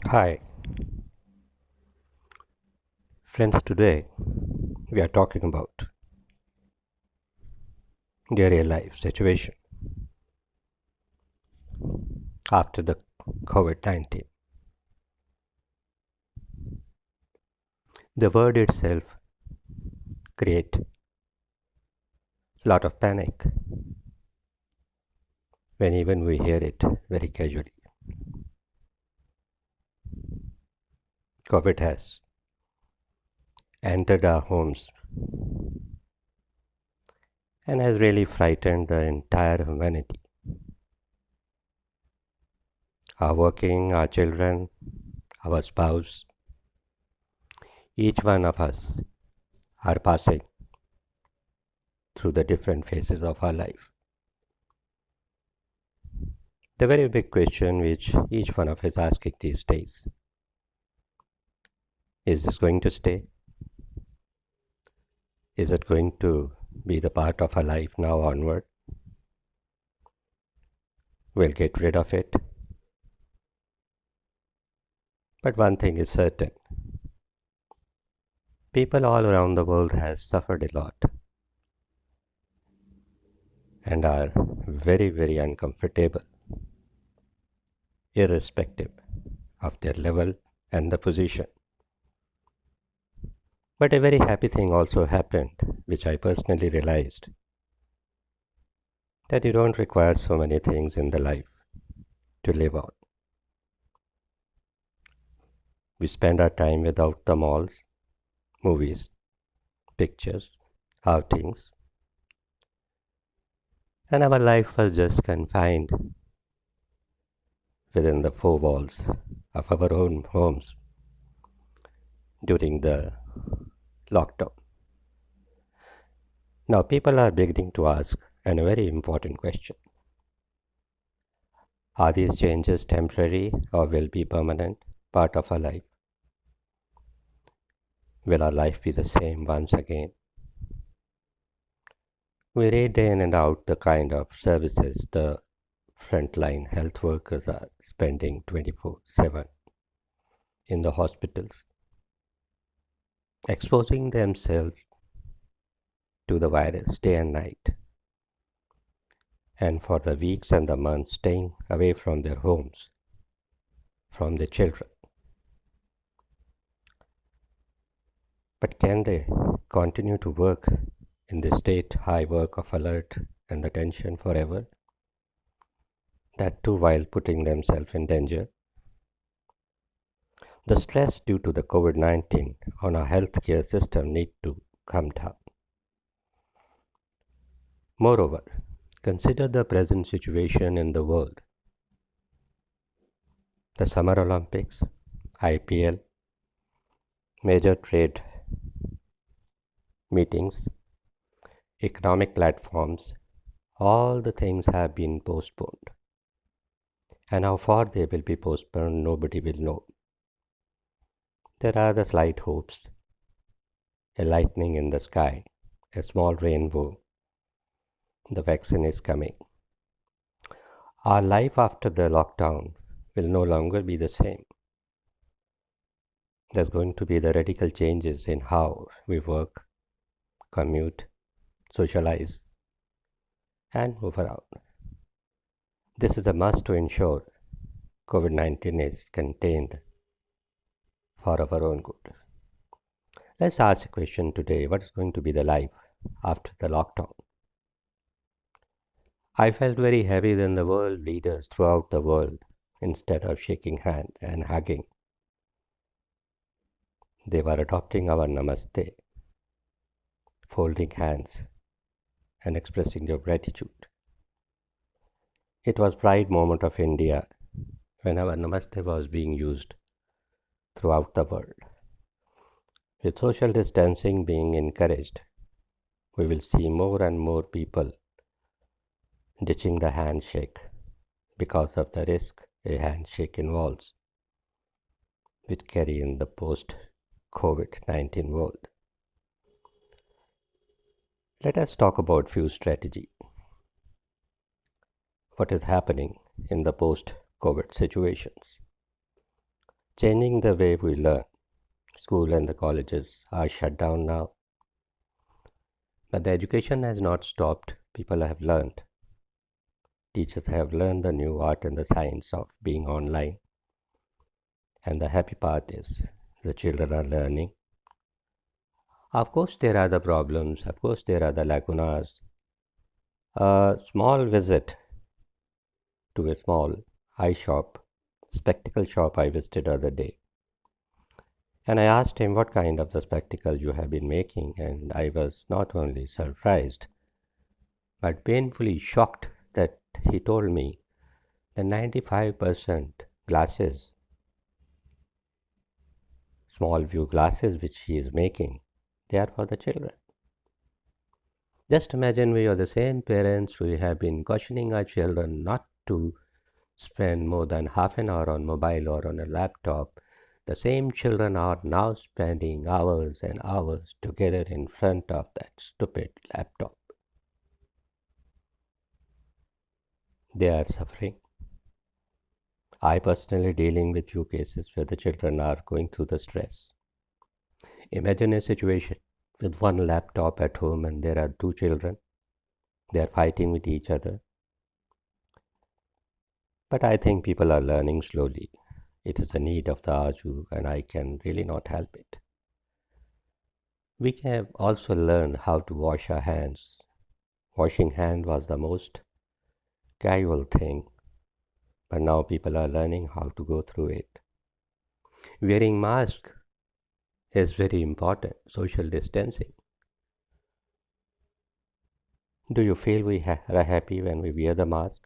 Hi, friends. Today we are talking about the real life situation after the COVID 19. The word itself create a lot of panic when even we hear it very casually. COVID has entered our homes and has really frightened the entire humanity. Our working, our children, our spouse, each one of us are passing through the different phases of our life. The very big question which each one of us is asking these days is this going to stay? Is it going to be the part of our life now onward? We'll get rid of it. But one thing is certain. People all around the world have suffered a lot and are very, very uncomfortable, irrespective of their level and the position. But a very happy thing also happened, which I personally realized that you don't require so many things in the life to live on. We spend our time without the malls, movies, pictures, outings, and our life was just confined within the four walls of our own homes during the lockdown. Now, people are beginning to ask a very important question. Are these changes temporary or will be permanent part of our life? Will our life be the same once again? We read day in and out the kind of services the frontline health workers are spending 24/7 in the hospitals, exposing themselves to the virus day and night, and for the weeks and the months staying away from their homes, from their children. But can they continue to work in the state high work of alert and the tension forever? That too while putting themselves in danger. The stress due to the COVID-19 on our healthcare system need to come down. Moreover, consider the present situation in the world. The Summer Olympics, IPL, major trade meetings, economic platforms, all the things have been postponed. And how far they will be postponed, nobody will know. There are the slight hopes, a lightning in the sky, a small rainbow, the vaccine is coming. Our life after the lockdown will no longer be the same. There's going to be the radical changes in how we work, commute, socialize, and move around. This is a must to ensure COVID-19 is contained for our own good. Let's ask a question today. What is going to be the life after the lockdown? I felt very heavy than the world leaders throughout the world, instead of shaking hands and hugging, they were adopting our namaste, folding hands and expressing their gratitude. It was pride moment of India when our namaste was being used throughout the world. With social distancing being encouraged, we will see more and more people ditching the handshake because of the risk a handshake involves, which carry in the post-COVID-19 world. Let us talk about few strategy. What is happening in the post-COVID situations? changing the way we learn. School and the colleges are shut down now, but the education has not stopped. People have learned. Teachers have learned the new art and the science of being online. And the happy part is the children are learning. Of course, there are the problems. Of course, there are the lacunas. A small visit to a small eye shop, spectacle shop I visited the other day. And I asked him what kind of the spectacle you have been making, and I was not only surprised but painfully shocked that he told me the 95% glasses, small view glasses which he is making, they are for the children. Just imagine we are the same parents, we have been cautioning our children not to spend more than half an hour on mobile or on a laptop. The same children are now spending hours and hours together in front of that stupid laptop. They are suffering. I personally dealing with few cases where the children are going through the stress. Imagine a situation with one laptop at home and there are two children. They are fighting with each other. But I think people are learning slowly. It is a need of the hour and I can really not help it. We can also learn how to wash our hands. Washing hand was the most casual thing, but now people are learning how to go through it. Wearing mask is very important. Social distancing. Do you feel we are happy when we wear the mask?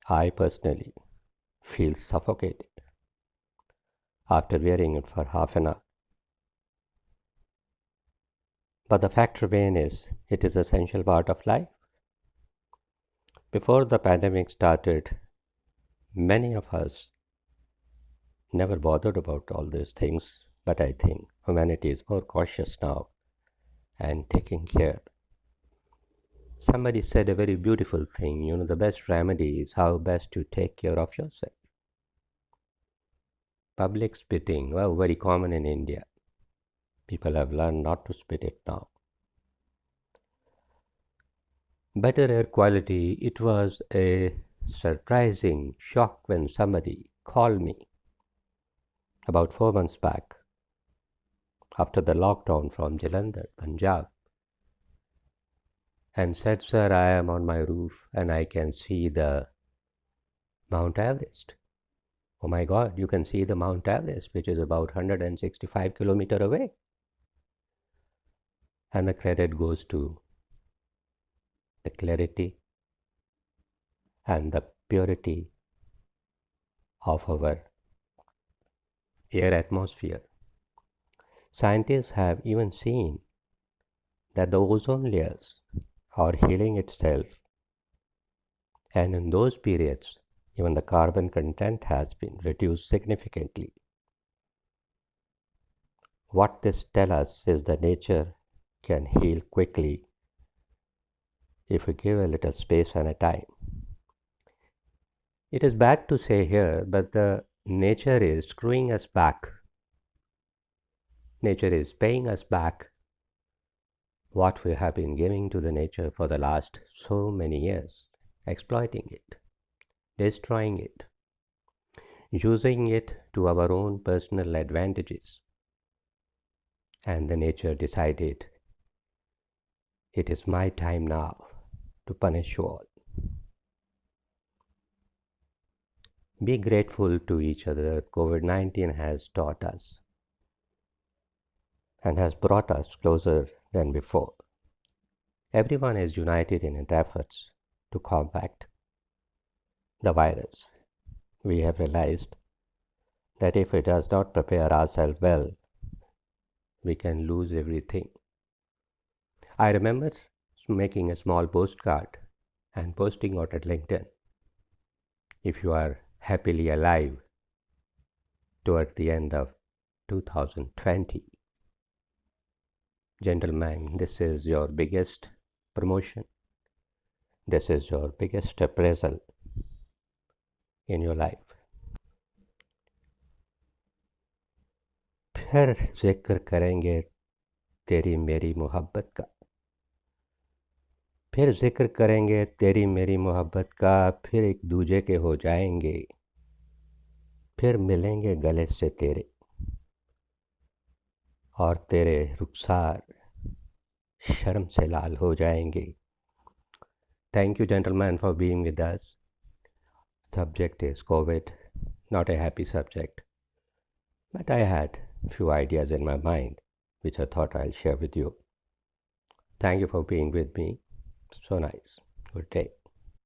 I personally feel suffocated after wearing it for half an hour. But the fact remains it is an essential part of life. Before the pandemic started, many of us never bothered about all these things, but I think humanity is more cautious now and taking care. Somebody said a very beautiful thing, the best remedy is how best to take care of yourself. Public spitting, well, very common in India. People have learned not to spit it now. Better air quality, it was a surprising shock when somebody called me about 4 months back after the lockdown from Jalandhar, Punjab, and said, Sir, I am on my roof and I can see the Mount Everest. Oh my God, you can see the Mount Everest, which is about 165 kilometers away. And the credit goes to the clarity and the purity of our air atmosphere. Scientists have even seen that the ozone layers are healing itself, and in those periods, even the carbon content has been reduced significantly. What this tells us is that nature can heal quickly if we give a little space and a time. It is bad to say here, but the nature is screwing us back. Nature is paying us back what we have been giving to the nature for the last so many years, exploiting it, destroying it, using it to our own personal advantages. And the nature decided, it is my time now to punish you all. Be grateful to each other. COVID-19 has taught us and has brought us closer than before. Everyone is united in its efforts to combat the virus. We have realized that if it does not prepare ourselves well, we can lose everything. I remember making a small postcard and posting out at LinkedIn. If you are happily alive toward the end of 2020, gentlemen, this is your biggest promotion. This is your biggest appraisal in your life. फिर जिक्र करेंगे तेरी मेरी मोहब्बत का, फिर जिक्र करेंगे तेरी मेरी मोहब्बत का, फिर एक दूजे के हो जाएंगे, फिर मिलेंगे गले से तेरे, और तेरे रुखसार शर्म से लाल हो जाएंगे. Thank you, gentlemen, for being with us. Subject is COVID, not a happy subject, but I had few ideas in my mind which I thought I'll share with you. Thank you for being with me. So nice. Good day.